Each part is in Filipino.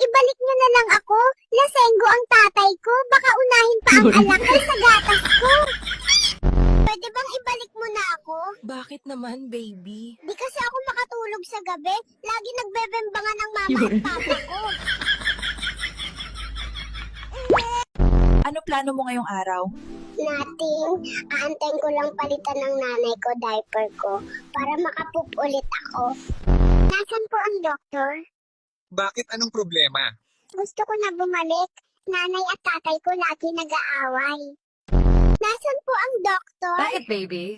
ibalik nyo na lang ako. Lasenggo ang tatay ko. Baka unahin pa ang alakal sa gatas ko. Pwede bang ibalik mo na ako? Bakit naman, baby? Di kasi ako makatulog sa gabi. Lagi nagbebembangan ng mama at papa ko. Ano plano mo ngayong araw? Nothing. Aantayin ko lang palitan ng nanay ko diaper ko para makapoop ulit ako. Nasaan po ang doktor? Bakit anong problema? Gusto ko na bumalik. Nanay at tatay ko lagi nag-aaway. Nasaan po ang doktor? Bakit, baby?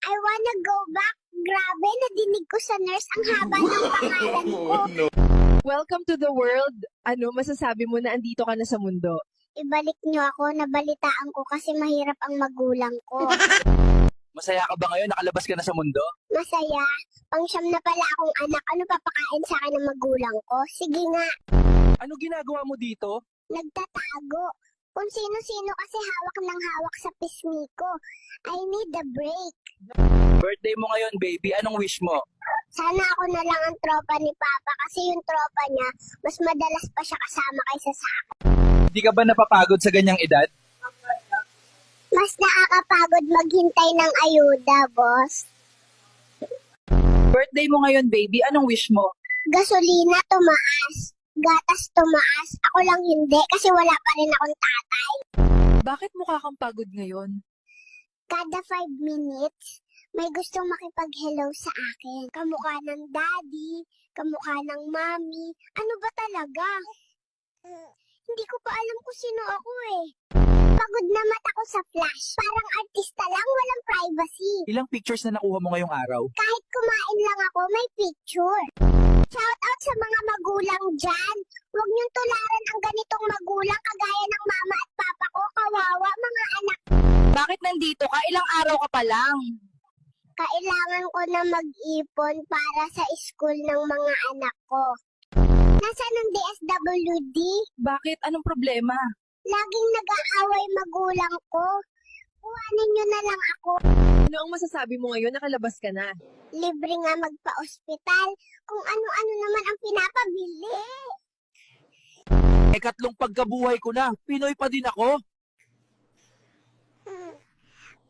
I wanna go back. Grabe, nadinig ko sa nurse ang haba ng pangalan ko. Welcome to the world. Ano masasabi mo na andito ka na sa mundo? Ibalik niyo ako, nabalitaan ko kasi mahirap ang magulang ko. Masaya ka ba ngayon? Nakalabas ka na sa mundo? Masaya. Pangsyam na pala akong anak. Ano papakain sa akin ng magulang ko? Sige nga, Ano ginagawa mo dito? nagtatago. Kung sino-sino kasi hawak ng hawak sa pisngi ko. I need a break. Birthday mo ngayon, baby. Anong wish mo? Sana ako na lang ang tropa ni Papa kasi yung tropa niya, mas madalas pa siya kasama kaysa sa akin. Hindi ka ba napapagod sa ganyang edad? Mas nakakapagod maghintay ng ayuda, boss. Birthday mo ngayon, baby. Anong wish mo? Gasolina tumaas. Gatas tumaas. Ako lang hindi kasi wala pa rin akong tatay. Bakit mukha kang pagod ngayon? Kada 5 minutes, may gustong makipag-hello sa akin. Kamukha ng daddy, kamukha ng mommy. Ano ba talaga? Hindi ko pa alam kung sino ako eh. Pagod na mata ko sa flash. Parang artista lang, walang privacy. Ilang pictures na nakuha mo ngayong araw? Kahit kumain lang ako, may picture. Shout out sa mga magulang dyan. Huwag niyong tularan ang ganitong magulang kagaya ng mama at papa ko. Kawawa mga anak. Bakit nandito ka? Ilang araw ka pa lang. Kailangan ko na mag-ipon para sa school ng mga anak ko. Nasaan ang DSWD? Bakit? Anong problema? Laging nag-aaway magulang ko. Kuhanin niyo na lang ako. Ano ang masasabi mo ngayon? Nakalabas ka na. Libre nga magpa-ospital. Kung ano-ano naman ang pinapabili. Ikatlong pagkabuhay ko na. Pinoy pa din ako.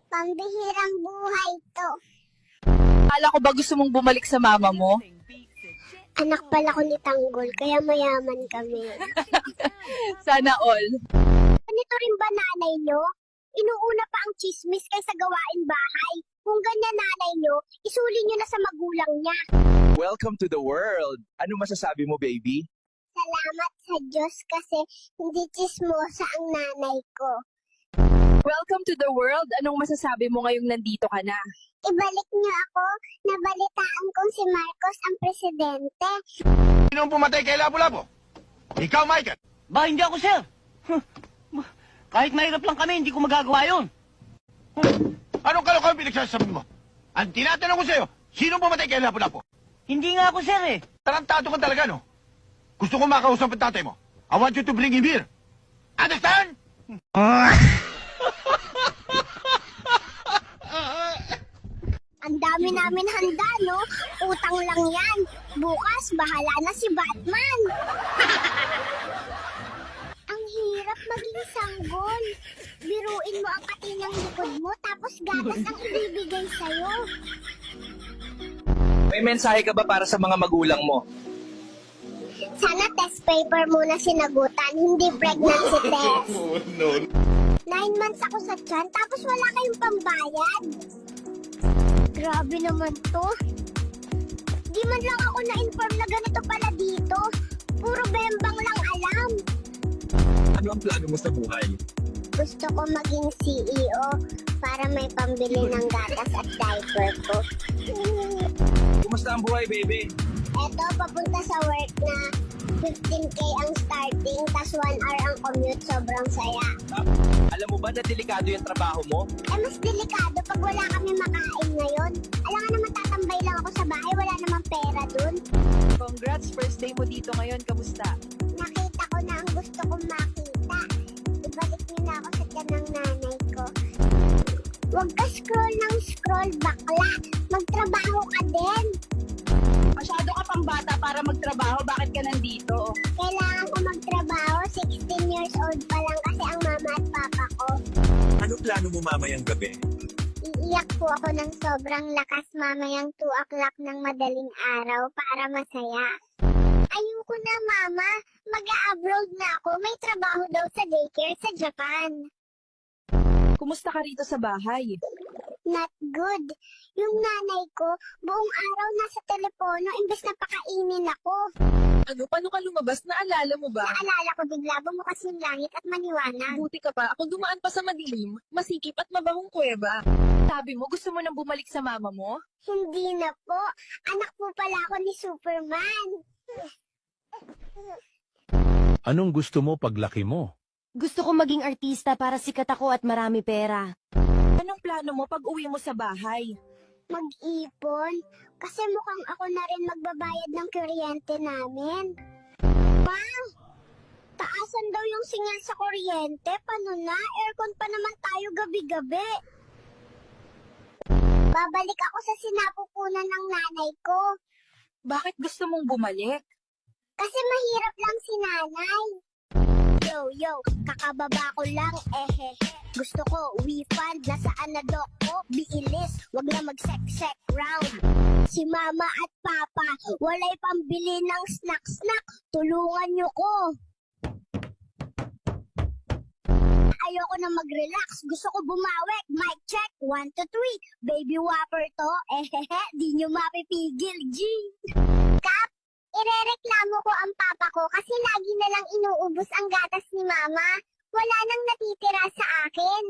Pambihirang buhay to. Akala ko ba gusto mong bumalik sa mama mo? Anak pala ko ni Tanggol, kaya mayaman kami. Sana all. Ganito rin ba nanay nyo? Inuuna pa ang chismis kaysa gawain bahay. Kung ganyan nanay nyo, isuli nyo na sa magulang niya. Welcome to the world. Ano masasabi mo, baby? Salamat sa Diyos kasi hindi chismosa ang nanay ko. Welcome to the world. Anong masasabi mo ngayong nandito ka na? Ibalik niyo ako, nabalitaan kong si Marcos ang presidente. Sino ang pumatay kay Lapu-Lapu? Ikaw, Michael. Ba, hindi ako, sir. Kahit mahirap lang kami, hindi ko magagawa yun. Anong kalokohan pinagsasabi mo? Ang tinatanong ko sa'yo, sino ang pumatay kay Lapu-Lapu? Hindi nga ako, sir, eh. Tarantado ka talaga, no? Gusto ko makausap ang tatay mo. I want you to bring him here. Understand? Ang dami namin handa, no? Utang lang yan. Bukas, bahala na si Batman. Ang hirap maging sanggol. Biruin mo ang katinang likod mo, tapos gatas ang ibibigay sa'yo. May mensahe ka ba para sa mga magulang mo? Sana test paper muna sinagutan, hindi pregnancy test. 9 months ako sa tiyan, tapos wala kayong pambayad. Grabe naman to. Di man lang ako na-inform na ganito pala dito. Puro bembang lang alam. Ano ang plano mo sa buhay? Gusto ko maging CEO para may pambili ng gatas at diaper ko. Kumusta ang buhay, baby? Eto, papunta sa work na 15K ang starting, tas 1 hour ang commute, sobrang saya. Alam mo ba na delikado yung trabaho mo? Mas delikado pag wala kami makain ngayon. Alam nga naman tatambay lang ako sa bahay, wala namang pera dun. Congrats, first day mo dito ngayon. Kamusta? Nakita ko na ang gusto kong makita. Ibalik niyo na ako sa tiyan ng nanay ko. Huwag ka scroll ng scroll, bakla. Magtrabaho ka din. Masyado ka pang bata para magtrabaho. Bakit ka nandito? Kailangan plano mo mamayang gabi? Iiyak po ako ng sobrang lakas mamayang 2 o'clock ng madaling araw para masaya. Ayoko na, Mama. Mag-a-abroad na ako. May trabaho daw sa daycare sa Japan. Kumusta ka rito sa bahay? Not good. Yung nanay ko, buong araw nasa telepono imbes na pakainin ako. Ano, paano ka lumabas? Naalala mo ba? Naalala ko bigla bumukas yung langit at maniwanag. Buti ka pa. Ako dumaan pa sa madilim, masikip at mabahong kuweba. Sabi mo, gusto mo nang bumalik sa mama mo? Hindi na po. Anak po pala ako ni Superman. Anong gusto mo paglaki mo? Gusto ko maging artista para sikat ako at marami pera. Anong plano mo pag uwi mo sa bahay? Mag-ipon. Kasi mukhang ako na rin magbabayad ng kuryente namin. Ma! Taasan daw yung singil sa kuryente. Paano na? Aircon pa naman tayo gabi-gabi. Babalik ako sa sinapupunan ng nanay ko. Bakit gusto mong bumalik? Kasi mahirap lang si nanay. Yo, kakababa ko lang, ehehe. Gusto ko, we-fund, nasaan na dok ko? Biilis, wag na mag-sek-sek round. Si mama at papa, walay pambili ng snack-snack. Tulungan nyo ko. Ayoko na mag-relax, gusto ko bumawi. Mic check, 1, 2, 3. Baby whopper to, ehehe, di nyo mapipigil, G. Kap, irereklamo ko ang papa ko kasi lagi na lang inuubos ang gatas ni mama. Wala nang natitira sa akin.